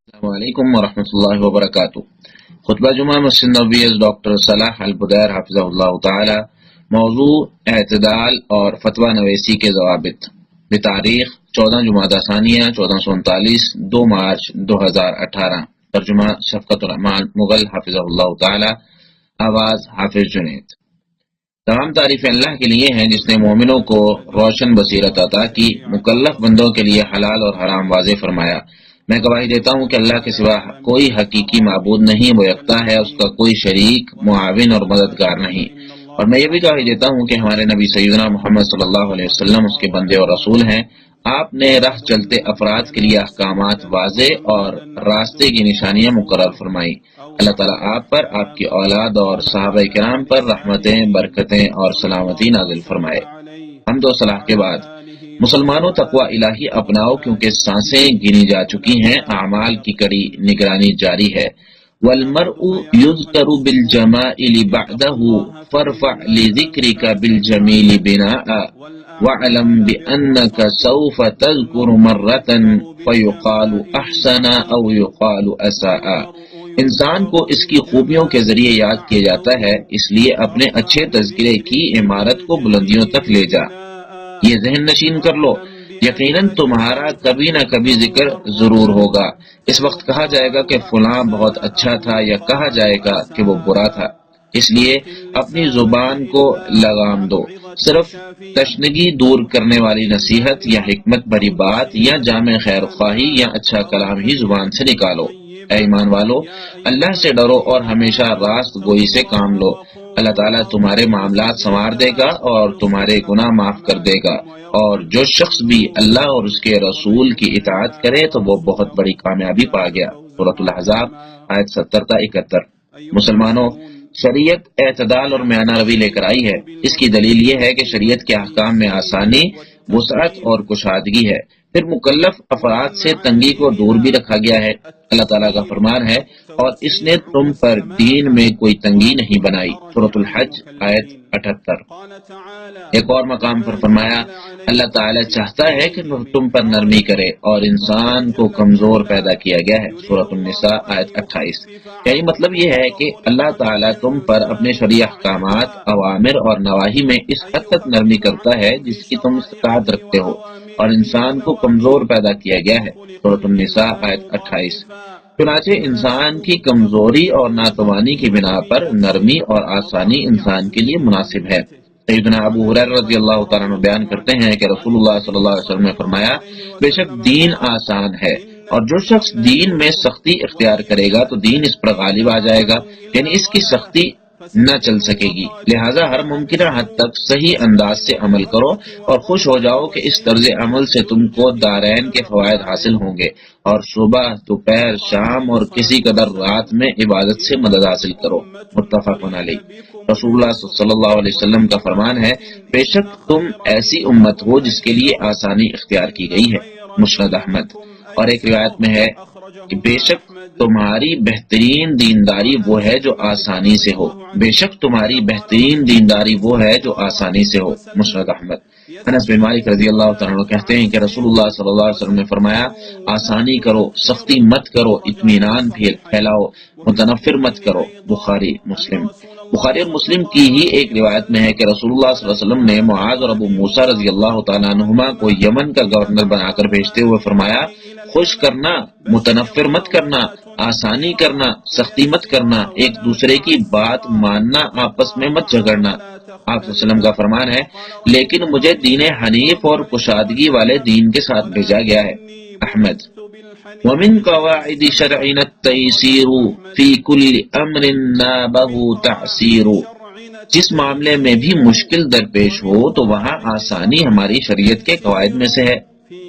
السلام علیکم ورحمۃ اللہ وبرکاتہ۔ خطبہ جمعہ مسجد نبوی ڈاکٹر صلاح البدیر حفظہ اللہ تعالی۔ موضوع اعتدال اور فتویٰ نویسی کے ضوابط، بتاریخ 14 جمادی ثانیہ 1439 2 مارچ 2018۔ ترجمہ شفقت الرحمان مغل حفظہ اللہ تعالی۔ آواز حافظ جنید۔ تمام تعریفیں اللہ کے لیے ہیں جس نے مومنوں کو روشن بصیرت عطا کی، مکلف بندوں کے لیے حلال اور حرام واضح فرمایا۔ میں گواہی دیتا ہوں کہ اللہ کے سوا کوئی حقیقی معبود نہیں، وہ یکتا ہے، اس کا کوئی شریک، معاون اور مددگار نہیں۔ اور میں یہ بھی گواہی دیتا ہوں کہ ہمارے نبی سیدنا محمد صلی اللہ علیہ وسلم اس کے بندے اور رسول ہیں۔ آپ نے راہ چلتے افراد کے لیے احکامات واضح اور راستے کی نشانیاں مقرر فرمائی۔ اللہ تعالیٰ آپ پر، آپ کی اولاد اور صحابہ کرام پر رحمتیں، برکتیں اور سلامتی نازل فرمائے۔ حمد و صلاح کے بعد مسلمانوں تقوی الہی اپناؤ، کیونکہ سانسیں گنی جا چکی ہیں، اعمال کی کڑی نگرانی جاری ہے۔ والمرء یذکر بالجمائل بعدہ فارفع لذکرک بالجمیل بناء واعلم بانک سوف تذکر مرۃ فیقال احسن او یقال اساء۔ انسان کو اس کی خوبیوں کے ذریعے یاد کیا جاتا ہے، اس لیے اپنے اچھے تذکرے کی عمارت کو بلندیوں تک لے جا۔ یہ ذہن نشین کر لو، یقیناً تمہارا کبھی نہ کبھی ذکر ضرور ہوگا۔ اس وقت کہا جائے گا کہ فلاں بہت اچھا تھا، یا کہا جائے گا کہ وہ برا تھا۔ اس لیے اپنی زبان کو لگام دو، صرف تشنگی دور کرنے والی نصیحت یا حکمت بھری بات یا جامع خیر خواہی یا اچھا کلام ہی زبان سے نکالو۔ اے ایمان والو، اللہ سے ڈرو اور ہمیشہ راست گوئی سے کام لو۔ اللہ تعالیٰ تمہارے معاملات سنوار دے گا اور تمہارے گناہ معاف کر دے گا، اور جو شخص بھی اللہ اور اس کے رسول کی اطاعت کرے تو وہ بہت بڑی کامیابی پا گیا۔ سورۃ الاحزاب آیت 70 تا 71۔ مسلمانوں، شریعت اعتدال اور میانہ روی لے کر آئی ہے۔ اس کی دلیل یہ ہے کہ شریعت کے احکام میں آسانی، وسعت اور کشادگی ہے۔ پھر مکلف افراد سے تنگی کو دور بھی رکھا گیا ہے۔ اللہ تعالیٰ کا فرمان ہے، اور اس نے تم پر دین میں کوئی تنگی نہیں بنائی۔ سورۃ الحج آیت 78۔ ایک اور مقام پر فرمایا، اللہ تعالیٰ چاہتا ہے کہ تم پر نرمی کرے اور انسان کو کمزور پیدا کیا گیا ہے۔ سورۃ النساء آیت 28۔ یعنی مطلب یہ ہے کہ اللہ تعالیٰ تم پر اپنے شرعی احکامات، اوامر اور نواہی میں اس حد تک نرمی کرتا ہے جس کی تم استطاعت رکھتے ہو، اور انسان کو کمزور پیدا کیا گیا ہے۔ سورۃ النساء آیت 28۔ چنانچہ انسان کی کمزوری اور ناتوانی کی بنا پر نرمی اور آسانی انسان کے لیے مناسب ہے۔ سیدنا ابو ہریرہ رضی اللہ تعالیٰ عنہ بیان کرتے ہیں کہ رسول اللہ صلی اللہ علیہ وسلم نے فرمایا، بے شک دین آسان ہے، اور جو شخص دین میں سختی اختیار کرے گا تو دین اس پر غالب آ جائے گا، یعنی اس کی سختی نہ چل سکے گی۔ لہذا ہر ممکنہ حد تک صحیح انداز سے عمل کرو اور خوش ہو جاؤ کہ اس طرز عمل سے تم کو دارین کے فوائد حاصل ہوں گے، اور صبح، دوپہر، شام اور کسی قدر رات میں عبادت سے مدد حاصل کرو۔ متفق علیہ۔ رسول اللہ صلی اللہ علیہ وسلم کا فرمان ہے، بے شک تم ایسی امت ہو جس کے لیے آسانی اختیار کی گئی ہے۔ مسند احمد۔ اور ایک روایت میں ہے کہ بے شک تمہاری بہترین دینداری وہ ہے جو آسانی سے ہو، بے شک تمہاری بہترین دینداری وہ ہے جو آسانی سے ہو۔ مسند احمد۔ انس بن مالک رضی اللہ تعالیٰ عنہ کہتے ہیں کہ رسول اللہ صلی اللہ علیہ وسلم نے فرمایا، آسانی کرو، سختی مت کرو، اطمینان پھیلاؤ، متنفر مت کرو۔ بخاری مسلم۔ بخاری اور مسلم کی ہی ایک روایت میں ہے کہ رسول اللہ صلی اللہ علیہ وسلم نے معاذ اور ابو موسیٰ رضی اللہ تعالیٰ عنہما کو یمن کا گورنر بنا کر بھیجتے ہوئے فرمایا، خوش کرنا، متنفر مت کرنا، آسانی کرنا، سختی مت کرنا، ایک دوسرے کی بات ماننا، آپس میں مت جھگڑنا۔ آپ صلی اللہ علیہ وسلم کا فرمان ہے، لیکن مجھے دین حنیف اور کشادگی والے دین کے ساتھ بھیجا گیا ہے۔ احمد۔ ومن قواعد شرعنا التيسير في كل امر نابه تعسير۔ جس معاملے میں بھی مشکل درپیش ہو تو وہاں آسانی ہماری شریعت کے قواعد میں سے ہے،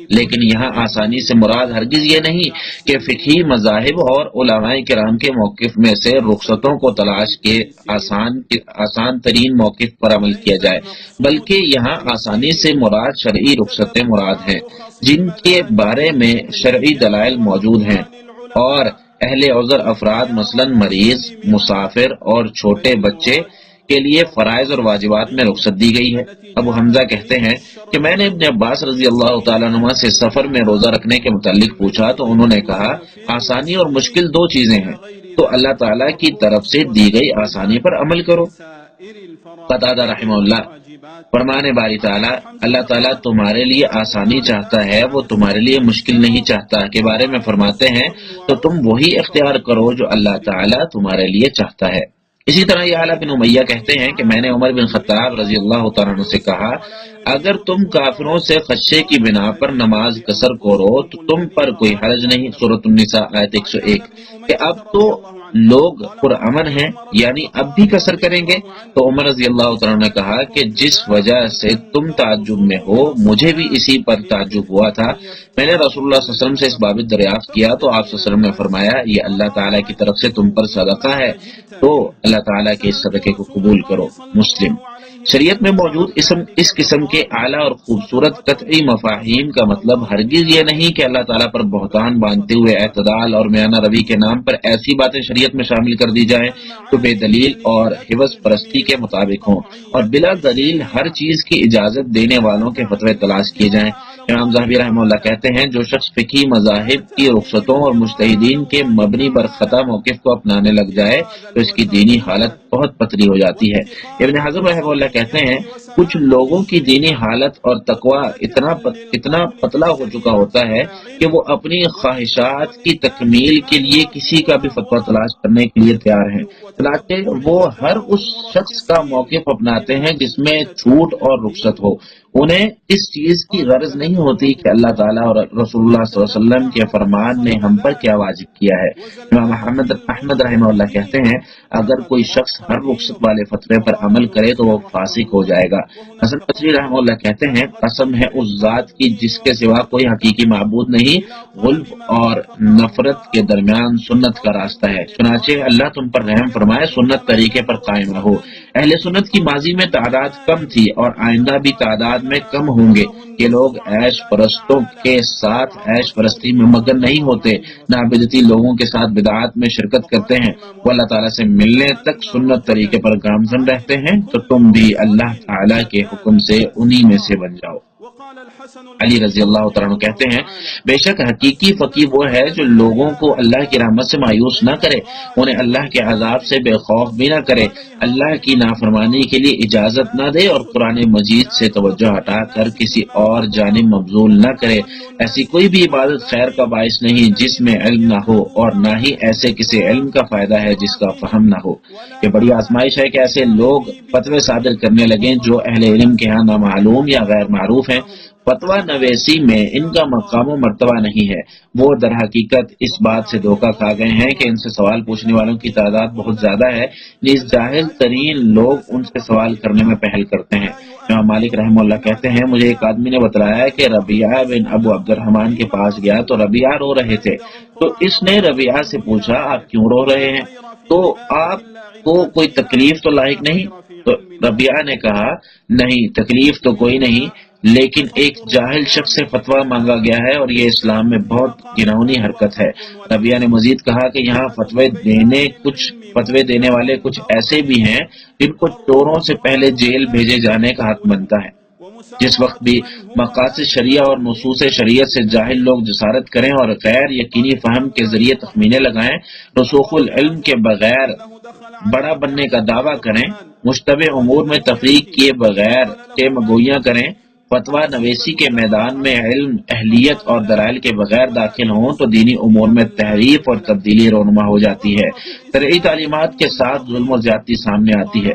لیکن یہاں آسانی سے مراد ہرگز یہ نہیں کہ فقہی مذاہب اور علماء کرام کے موقف میں سے رخصتوں کو تلاش کے آسان ترین موقف پر عمل کیا جائے، بلکہ یہاں آسانی سے مراد شرعی رخصتیں مراد ہیں جن کے بارے میں شرعی دلائل موجود ہیں، اور اہل عذر افراد مثلا مریض، مسافر اور چھوٹے بچے کے لیے فرائض اور واجبات میں رخصت دی گئی ہے۔ ابو حمزہ کہتے ہیں کہ میں نے ابن عباس رضی اللہ تعالیٰ عنہ سے سفر میں روزہ رکھنے کے متعلق پوچھا تو انہوں نے کہا آسانی اور مشکل دو چیزیں ہیں، تو اللہ تعالیٰ کی طرف سے دی گئی آسانی پر عمل کرو۔ قتادہ رحمہ اللہ فرمانے باری تعالیٰ اللہ تعالیٰ تمہارے لیے آسانی چاہتا ہے، وہ تمہارے لیے مشکل نہیں چاہتا کے بارے میں فرماتے ہیں تو تم وہی اختیار کرو جو اللہ تعالیٰ تمہارے لیے چاہتا ہے۔ اسی طرح یعلا بن امیہ کہتے ہیں کہ میں نے عمر بن خطاب رضی اللہ تعالیٰ عنہ سے کہا اگر تم کافروں سے خدشے کی بنا پر نماز قصر کرو تو تم پر کوئی حرج نہیں۔ سورۃ النساء آیت 101 کہ اب تو لوگ پرامن ہیں، یعنی اب بھی قصر کریں گے؟ تو عمر رضی اللہ تعالیٰ نے کہا کہ جس وجہ سے تم تعجب میں ہو مجھے بھی اسی پر تعجب ہوا تھا۔ میں نے رسول اللہ صلی اللہ علیہ وسلم سے اس بابت دریافت کیا تو آپ صلی اللہ علیہ وسلم نے فرمایا یہ اللہ تعالیٰ کی طرف سے تم پر صدقہ ہے، تو اللہ تعالیٰ کے اس صدقے کو قبول کرو۔ مسلم۔ شریعت میں موجود اس قسم کے اعلیٰ اور خوبصورت قطعی مفاہیم کا مطلب ہرگز یہ نہیں کہ اللہ تعالیٰ پر بہتان باندھتے ہوئے اعتدال اور میانہ روی کے نام پر ایسی باتیں شریعت میں شامل کر دی جائیں جو بے دلیل اور حوث پرستی کے مطابق ہوں، اور بلا دلیل ہر چیز کی اجازت دینے والوں کے فتوے تلاش کیے جائیں۔ امام ذہبی رحمہ اللہ کہتے ہیں جو شخص فقہی مذاہب کی رخصتوں اور مجتہدین کے مبنی پر خطا موقف کو اپنانے لگ جائے تو اس کی دینی حالت بہت پتلی ہو جاتی ہے۔ ابن حزم رحمہ اللہ کہتے ہیں کچھ لوگوں کی دینی حالت اور تقوی اتنا پتلا ہو چکا ہوتا ہے کہ وہ اپنی خواہشات کی تکمیل کے لیے کسی کا بھی فتویٰ تلاش کرنے کے لیے تیار ہیں، چنانچہ وہ ہر اس شخص کا موقف اپناتے ہیں جس میں چھوٹ اور رخصت ہو۔ انہیں اس چیز کی غرض نہیں ہوتی کہ اللہ تعالیٰ اور رسول اللہ صلی اللہ علیہ وسلم کے فرمان نے ہم پر کیا واجب کیا ہے۔ امام احمد رحمہ اللہ کہتے ہیں اگر کوئی شخص ہر رخصت والے فتوے پر عمل کرے تو وہ فاسق ہو جائے گا۔ حسن بصری رحمہ اللہ کہتے ہیں قسم ہے اس ذات کی جس کے سوا کوئی حقیقی معبود نہیں، غلب اور نفرت کے درمیان سنت کا راستہ ہے، چنانچہ اللہ تم پر رحم فرمائے سنت طریقے پر قائم رہو۔ اہل سنت کی ماضی میں تعداد کم تھی اور آئندہ بھی تعداد میں کم ہوں گے۔ یہ لوگ عیش پرستوں کے ساتھ عیش پرستی میں مگن نہیں ہوتے، نہ بدعتی لوگوں کے ساتھ بدعات میں شرکت کرتے ہیں، وہ اللہ تعالیٰ سے ملنے تک سنت طریقے پر گامزن رہتے ہیں، تو تم بھی اللہ تعالیٰ کے حکم سے انہی میں سے بن جاؤ۔ علی رضی اللہ تعالیٰ عنہ کہتے ہیں بے شک حقیقی فقیہ وہ ہے جو لوگوں کو اللہ کی رحمت سے مایوس نہ کرے، انہیں اللہ کے عذاب سے بے خوف بھی نہ کرے، اللہ کی نافرمانی کے لیے اجازت نہ دے اور قرآن مجید سے توجہ ہٹا کر کسی اور جانب مبذول نہ کرے۔ ایسی کوئی بھی عبادت خیر کا باعث نہیں جس میں علم نہ ہو، اور نہ ہی ایسے کسی علم کا فائدہ ہے جس کا فہم نہ ہو۔ یہ بڑی آزمائش ہے کہ ایسے لوگ فتوے صادر کرنے لگیں جو اہل علم کے ہاں نامعلوم یا غیر معروف ہیں۔ فتویٰ نویسی میں ان کا مقام و مرتبہ نہیں ہے، وہ در حقیقت اس بات سے دھوکہ کھا گئے ہیں کہ ان سے سوال پوچھنے والوں کی تعداد بہت زیادہ ہے، نیز جاہل ترین لوگ ان سے سوال کرنے میں پہل کرتے ہیں۔ امام مالک رحمہ اللہ کہتے ہیں مجھے ایک آدمی نے بتلایا کہ ربیعہ بن ابو عبد الرحمن کے پاس گیا تو ربیعہ رو رہے تھے، تو اس نے ربیعہ سے پوچھا آپ کیوں رو رہے ہیں؟ تو آپ کو کوئی تکلیف تو لاحق نہیں؟ تو ربیعہ نے کہا نہیں تکلیف تو کوئی نہیں، لیکن ایک جاہل شخص سے فتویٰ مانگا گیا ہے اور یہ اسلام میں بہت گناؤنی حرکت ہے۔ ربیعہ نے مزید کہا کہ یہاں فتوے دینے والے کچھ ایسے بھی ہیں جن کو چوروں سے پہلے جیل بھیجے جانے کا حق بنتا ہے۔ جس وقت بھی مقاصد شریعہ اور نصوص شریعت سے جاہل لوگ جسارت کریں اور غیر یقینی فہم کے ذریعے تخمینے لگائیں، رسوخ العلم کے بغیر بڑا بننے کا دعویٰ کریں، مشتبہ امور میں تفریق کیے بغیر مگوئیاں کریں، فتویٰ نویسی کے میدان میں علم، اہلیت اور دلائل کے بغیر داخل ہوں تو دینی امور میں تحریف اور تبدیلی رونما ہو جاتی ہے، شرعی تعلیمات کے ساتھ ظلم و زیادتی سامنے آتی ہے۔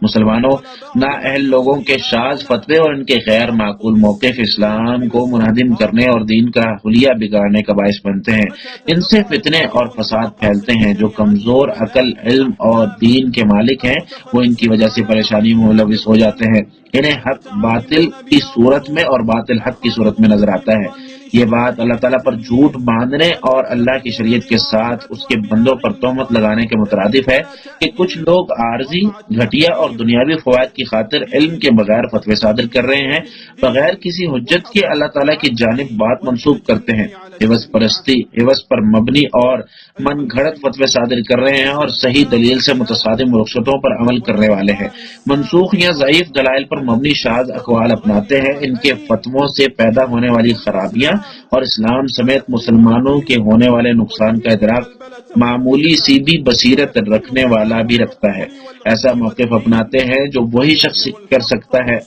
مسلمانوں، نااہل لوگوں کے شاذ فتوے اور ان کے غیر معقول موقف اسلام کو منہدم کرنے اور دین کا حلیہ بگاڑنے کا باعث بنتے ہیں۔ ان سے فتنے اور فساد پھیلتے ہیں۔ جو کمزور عقل، علم اور دین کے مالک ہیں وہ ان کی وجہ سے پریشانی میں ملوث ہو جاتے ہیں۔ انہیں حق باطل کی صورت میں اور باطل حق کی صورت میں نظر آتا ہے۔ یہ بات اللہ تعالیٰ پر جھوٹ باندھنے اور اللہ کی شریعت کے ساتھ اس کے بندوں پر تہمت لگانے کے مترادف ہے کہ کچھ لوگ عارضی، گھٹیا اور دنیاوی فوائد کی خاطر علم کے بغیر فتوے صادر کر رہے ہیں، بغیر کسی حجت کے اللہ تعالیٰ کی جانب بات منسوخ کرتے ہیں، عوض پرستی، عوض پر مبنی اور من گھڑت فتوے صادر کر رہے ہیں اور صحیح دلیل سے متصادم رخصتوں پر عمل کرنے والے ہیں، منسوخ یا ضعیف دلائل پر مبنی شاذ اقوال اپناتے ہیں۔ ان کے فتووں سے پیدا ہونے والی خرابیاں اور اسلام سمیت مسلمانوں کے ہونے والے نقصان کا ادراک معمولی سی بھی بصیرت رکھنے والا بھی رکھتا ہے۔ ایسا موقف اپناتے ہیں جو وہی شخص کر سکتا ہے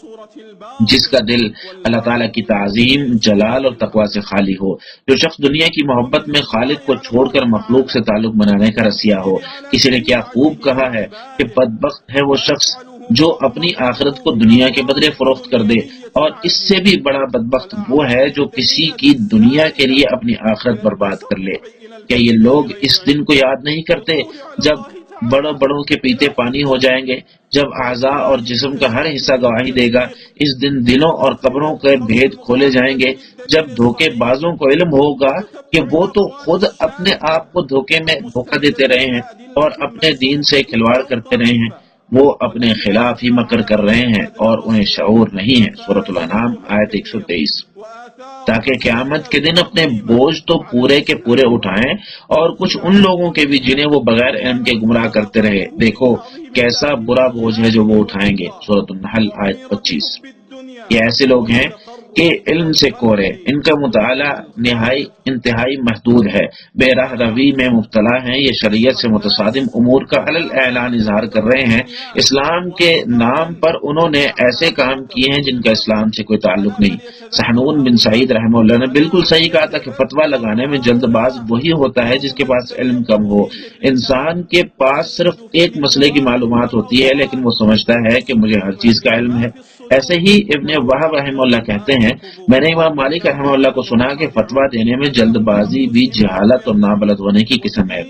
جس کا دل اللہ تعالیٰ کی تعظیم، جلال اور تقوی سے خالی ہو، جو شخص دنیا کی محبت میں خالق کو چھوڑ کر مخلوق سے تعلق بنانے کا رسیا ہو۔ کسی نے کیا خوب کہا ہے کہ بدبخت ہے وہ شخص جو اپنی آخرت کو دنیا کے بدلے فروخت کر دے، اور اس سے بھی بڑا بدبخت وہ ہے جو کسی کی دنیا کے لیے اپنی آخرت برباد کر لے۔ کیا یہ لوگ اس دن کو یاد نہیں کرتے جب بڑوں کے پیتے پانی ہو جائیں گے، جب اعضاء اور جسم کا ہر حصہ گواہی دے گا؟ اس دن دلوں اور قبروں کے بھید کھولے جائیں گے، جب دھوکے بازوں کو علم ہوگا کہ وہ تو خود اپنے آپ کو دھوکے میں دھوکہ دیتے رہے ہیں اور اپنے دین سے کھلواڑ کرتے رہے ہیں، وہ اپنے خلاف ہی مکر کر رہے ہیں اور انہیں شعور نہیں ہے۔ سورۃ الانعام آیت 123۔ تاکہ قیامت کے دن اپنے بوجھ تو پورے کے پورے اٹھائیں، اور کچھ ان لوگوں کے بھی جنہیں وہ بغیر علم کے گمراہ کرتے رہے، دیکھو کیسا برا بوجھ ہے جو وہ اٹھائیں گے۔ سورۃ النحل آیت 25۔ یہ ایسے لوگ ہیں کہ علم سے کورے، ان کا مطالعہ انتہائی محدود ہے، بے راہ روی میں مبتلا ہیں، یہ شریعت سے متصادم امور کا علل اعلان اظہار کر رہے ہیں، اسلام کے نام پر انہوں نے ایسے کام کیے ہیں جن کا اسلام سے کوئی تعلق نہیں۔ سحنون بن سعید رحمہ اللہ نے بالکل صحیح کہا تھا کہ فتویٰ لگانے میں جلد باز وہی ہوتا ہے جس کے پاس علم کم ہو۔ انسان کے پاس صرف ایک مسئلے کی معلومات ہوتی ہے، لیکن وہ سمجھتا ہے کہ مجھے ہر چیز کا علم ہے۔ ایسے ہی ابن وہب رحمہ اللہ کہتے ہیں، میں نے امام مالک رحمہ اللہ کو سنا کہ فتویٰ دینے میں جلد بازی بھی جہالت اور نابلد ہونے کی قسم ہے۔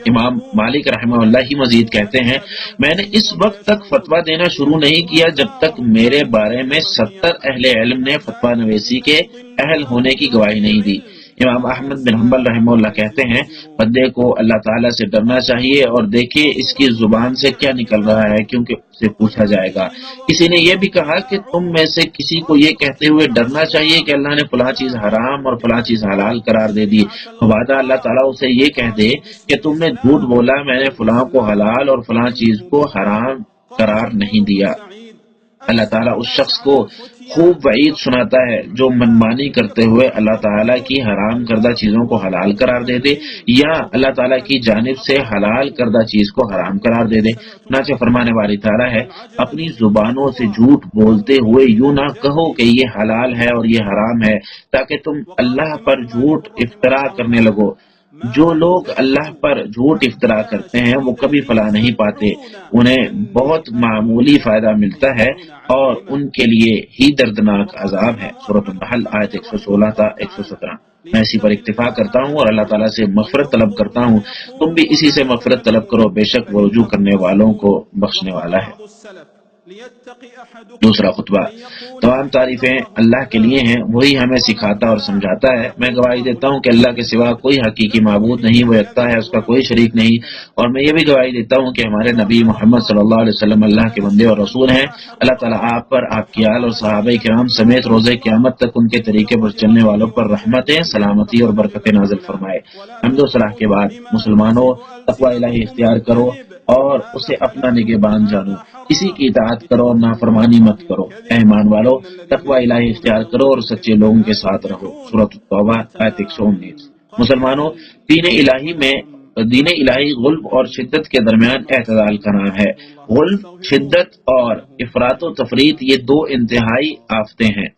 امام مالک رحمہ اللہ ہی مزید کہتے ہیں، میں نے اس وقت تک فتویٰ دینا شروع نہیں کیا جب تک میرے بارے میں 70 اہل علم نے فتویٰ نویسی کے اہل ہونے کی گواہی نہیں دی۔ امام احمد بن حنبل رحمہ اللہ کہتے ہیں، بندے کو اللہ تعالیٰ سے ڈرنا چاہیے اور دیکھیے اس کی زبان سے کیا نکل رہا ہے، کیونکہ سے پوچھا جائے گا۔ کسی نے یہ بھی کہا کہ تم میں سے کسی کو یہ کہتے ہوئے ڈرنا چاہیے کہ اللہ نے فلاں چیز حرام اور فلاں چیز حلال قرار دے دی، وعدہ اللہ تعالیٰ اسے یہ کہہ دے کہ تم نے جھوٹ بولا، میں نے فلاں کو حلال اور فلاں چیز کو حرام قرار نہیں دیا۔ اللہ تعالیٰ اس شخص کو خوب وعید سناتا ہے جو منمانی کرتے ہوئے اللہ تعالیٰ کی حرام کردہ چیزوں کو حلال قرار دے دے یا اللہ تعالیٰ کی جانب سے حلال کردہ چیز کو حرام قرار دے دے۔ چنانچہ فرمانے والی تعالیٰ ہے، اپنی زبانوں سے جھوٹ بولتے ہوئے یوں نہ کہو کہ یہ حلال ہے اور یہ حرام ہے، تاکہ تم اللہ پر جھوٹ افطرا کرنے لگو۔ جو لوگ اللہ پر جھوٹ افطرا کرتے ہیں وہ کبھی فلاح نہیں پاتے، انہیں بہت معمولی فائدہ ملتا ہے اور ان کے لیے ہی دردناک عذاب ہے۔ سورۃ النحل آیت 116 تا 117۔ میں اسی پر اکتفا کرتا ہوں اور اللہ تعالیٰ سے مغفرت طلب کرتا ہوں، تم بھی اسی سے مغفرت طلب کرو، بے شک وہ رجوع کرنے والوں کو بخشنے والا ہے۔ دوسرا خطبہ، تمام تعریفیں اللہ کے لیے ہیں، وہی ہمیں سکھاتا اور سمجھاتا ہے۔ میں گواہی دیتا ہوں کہ اللہ کے سوا کوئی حقیقی معبود نہیں، وہ یکتا ہے، اس کا کوئی شریک نہیں، اور میں یہ بھی گواہی دیتا ہوں کہ ہمارے نبی محمد صلی اللہ علیہ وسلم اللہ کے بندے اور رسول ہیں۔ اللہ تعالیٰ آپ پر، آپ کی آل اور صحابہ کرام سمیت روز قیامت تک ان کے طریقے پر چلنے والوں پر رحمتیں، سلامتی اور برکتیں نازل فرمائے۔ حمد و ثنا کے بعد مسلمانوں، تقوی الہی اختیار کرو اور اسے اپنا نگہبان جانو، کسی کی اطاعت کرو اور نافرمانی مت کرو۔ اے ایمان والو، تقوی الہی اختیار کرو اور سچے لوگوں کے ساتھ رہو۔ سورۃ التوبہ آیت 119۔ مسلمانوں، دین الہی غلب اور شدت کے درمیان اعتدال کا نام ہے۔ غلب، شدت اور افراط و تفریط یہ دو انتہائی آفتیں ہیں،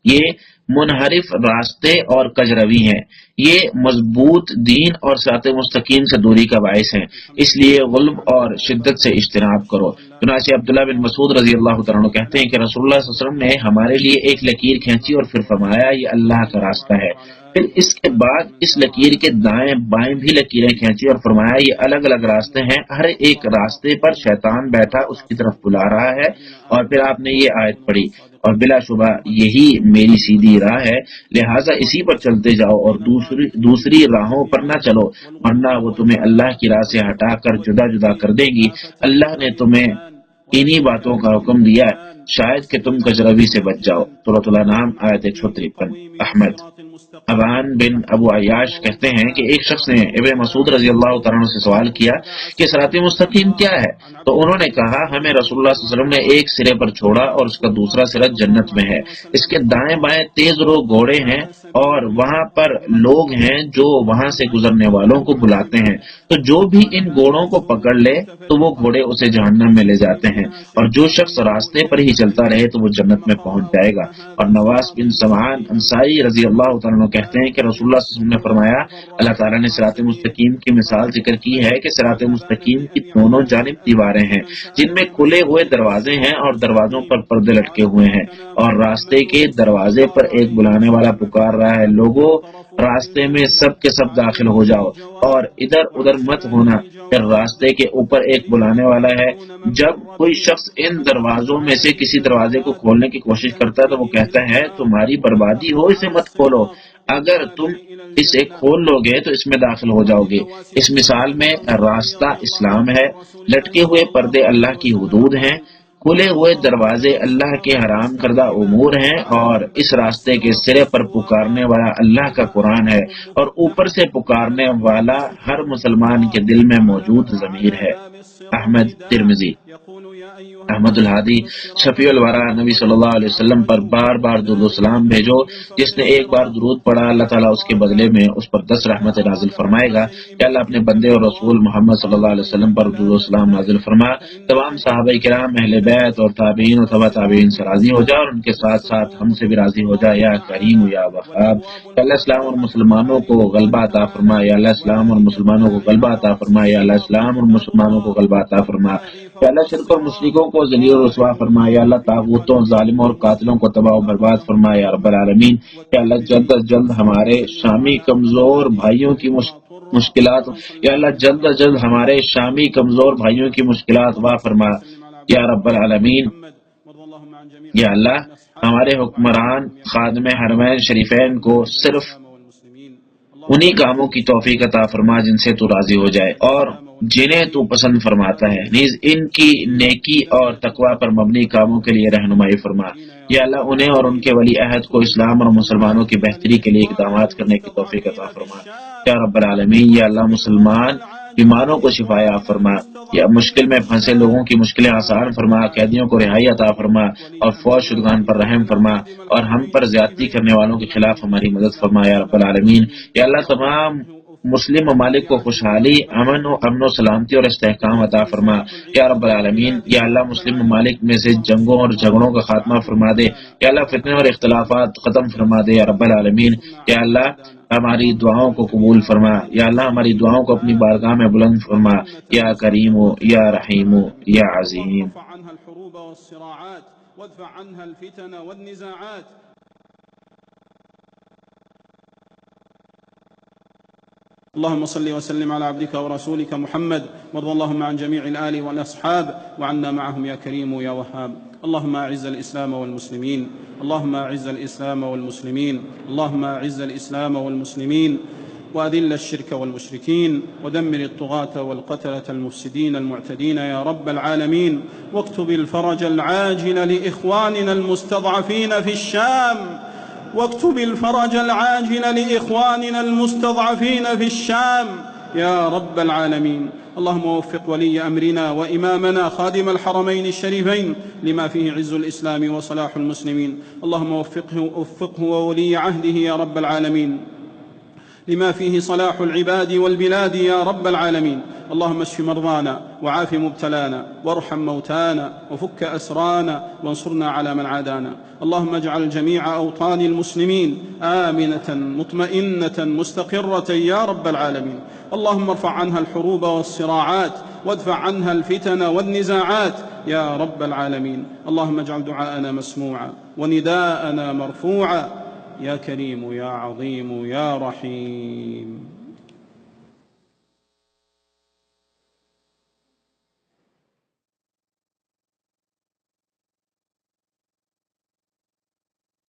یہ منحرف راستے اور کجروی ہیں، یہ مضبوط دین اور صراط مستقیم سے دوری کا باعث ہیں، اس لیے غلب اور شدت سے اجتناب کرو۔ چنانچہ عبداللہ بن مسعود رضی اللہ تعالیٰ عنہ کہتے ہیں کہ رسول اللہ صلی اللہ علیہ وسلم نے ہمارے لیے ایک لکیر کھینچی اور پھر فرمایا، یہ اللہ کا راستہ ہے، پھر اس کے بعد اس لکیر کے دائیں بائیں بھی لکیریں کھینچی اور فرمایا یہ الگ الگ راستے ہیں، ہر ایک راستے پر شیطان بیٹھا اس کی طرف بلا رہا ہے. اور پھر آپ نے یہ آیت پڑھی، اور بلا شبہ یہی میری سیدھی راہ ہے، لہٰذا اسی پر چلتے جاؤ اور دوسری راہوں پر نہ چلو، ورنہ وہ تمہیں اللہ کی راہ سے ہٹا کر جدا جدا کر دیں گی. اللہ نے تمہیں انہی باتوں کا حکم دیا ہے شاید کہ تم کجروی سے بچ جاؤ. سورۃ الانعام آیت 153. احمد ابان بن ابو عیاش کہتے ہیں کہ ایک شخص نے ابن مسعود رضی اللہ تعالیٰ عنہ سے سوال کیا کہ صراط مستقیم کیا ہے، تو انہوں نے کہا ہمیں رسول اللہ صلی اللہ علیہ وسلم نے ایک سرے پر چھوڑا اور اس کا دوسرا سرا جنت میں ہے، اس کے دائیں بائیں تیز رو گھوڑے ہیں اور وہاں پر لوگ ہیں جو وہاں سے گزرنے والوں کو بلاتے ہیں، تو جو بھی ان گھوڑوں کو پکڑ لے تو وہ گھوڑے اسے جہنم میں لے جاتے ہیں، اور جو شخص راستے پر ہی چلتا رہے تو وہ جنت میں پہنچ جائے گا. اور نواس بن سمعان انصاری رضی اللہ تعالیٰ عنہ کہتے ہیں کہ رسول اللہ صلی اللہ علیہ وسلم نے فرمایا اللہ تعالیٰ نے صراط مستقیم کی مثال ذکر کی ہے کہ صراط مستقیم کی دونوں جانب دیواریں ہیں جن میں کھلے ہوئے دروازے ہیں اور دروازوں پر پردے لٹکے ہوئے ہیں، اور راستے کے دروازے پر ایک بلانے والا پکار رہا ہے لوگوں راستے میں سب کے سب داخل ہو جاؤ اور ادھر ادھر مت ہونا. پھر راستے کے اوپر ایک بلانے والا ہے، جب کوئی شخص ان دروازوں میں سے کسی دروازے کو کھولنے کی کوشش کرتا ہے تو وہ کہتا ہے تمہاری بربادی ہو، اسے مت کھولو، اگر تم اسے کھول لو گے تو اس میں داخل ہو جاؤ گے. اس مثال میں راستہ اسلام ہے، لٹکے ہوئے پردے اللہ کی حدود ہیں، کھلے ہوئے دروازے اللہ کے حرام کردہ امور ہیں، اور اس راستے کے سرے پر پکارنے والا اللہ کا قرآن ہے، اور اوپر سے پکارنے والا ہر مسلمان کے دل میں موجود ضمیر ہے. احمد ترمذی. احمد الحادی شفیع الورا نبی صلی اللہ علیہ وسلم پر بار بار درود و سلام بھیجو، جس نے ایک بار درود پڑھا اللہ تعالیٰ اس کے بدلے میں اس پر 10 رحمت نازل فرمائے گا. کہ اللہ اپنے بندے اور رسول محمد صلی اللہ علیہ وسلم پر درود و سلام نازل فرما، تمام صحابہ کرام، اہل بیت اور تابعین اور تبع تابعین سے راضی ہو جا، اور ان کے ساتھ ساتھ ہم سے بھی راضی ہو جا. یا کریم یا وہاب. کہ اللہ اسلام اور مسلمانوں کو غلبہ عطا فرما، یا اللہ اسلام اور مسلمانوں کو غلبہ عطا فرما، یا اللہ اسلام اور مسلمانوں کو غلبہ عطا فرما. یا اللہ شرک اور مشرکوں کو ذلیل و رسوا فرما، یا اللہ طاغوتوں ظالموں اور قاتلوں کو تباہ و برباد فرما یا رب العالمین. یا اللہ جلد از جلد ہمارے شامی کمزور بھائیوں کی مشکلات، یا اللہ جلد از جلد ہمارے شامی کمزور بھائیوں کی مشکلات وا فرما یا رب العالمین. یا اللہ ہمارے حکمران خادم حرمین شریفین کو صرف انہی کاموں کی توفیق عطا فرما جن سے تو راضی ہو جائے اور جنہیں تو پسند فرماتا ہے، نیز ان کی نیکی اور تقوی پر مبنی کاموں کے لیے رہنمائی فرما. یا اللہ انہیں اور ان کے ولی عہد کو اسلام اور مسلمانوں کی بہتری کے لیے اقدامات کرنے کی توفیق عطا فرما یا رب العالمین. یا اللہ مسلمان بیماروں کو شفا فرما، یا مشکل میں پھنسے لوگوں کی مشکلیں آسان فرما، قیدیوں کو رہائی عطا فرما اور فوج شدگان پر رحم فرما، اور ہم پر زیادتی کرنے والوں کے خلاف ہماری مدد فرما یا رب العالمین. یا اللہ تمام مسلم ممالک کو خوشحالی، امن و سلامتی اور استحکام عطا فرما یا رب العالمین. یا اللہ مسلم ممالک میں سے جنگوں اور جھگڑوں کا خاتمہ فرما دے. یا اللہ فتنے اور اختلافات ختم فرما دے یا رب العالمین. یا اللہ ہماری دعاؤں کو قبول فرما. یا اللہ ہماری دعاؤں کو اپنی بارگاہ میں بلند فرما یا کریم یا رحیم یا عظیم. اللهم صل وسلم على عبدك ورسولك محمد، وارض اللهم عن جميع الآل والأصحاب وعنا معهم يا كريم يا وهاب. اللهم أعز الإسلام والمسلمين، اللهم أعز الإسلام والمسلمين، اللهم أعز الإسلام والمسلمين، وأذل الشرك والمشركين، ودمر الطغاة والقتلة المفسدين المعتدين يا رب العالمين. واكتب الفرج العاجل لإخواننا المستضعفين في الشام، واكتب الفرج العاجل لإخواننا المستضعفين في الشام يا رب العالمين. اللهم وفق ولي أمرنا وإمامنا خادم الحرمين الشريفين لما فيه عز الإسلام وصلاح المسلمين. اللهم وفقه وولي عهده يا رب العالمين لما فيه صلاح العباد والبلاد يا رب العالمين. اللهم اشف مرضانا وعاف مبتلانا وارحم موتانا وفك أسرانا وانصرنا على من عادانا. اللهم اجعل جميع أوطان المسلمين آمنة مطمئنة مستقرة يا رب العالمين. اللهم ارفع عنها الحروب والصراعات وادفع عنها الفتن والنزاعات يا رب العالمين. اللهم اجعل دعاءنا مسموعا ونداءنا مرفوعا يا كريم يا عظيم يا رحيم.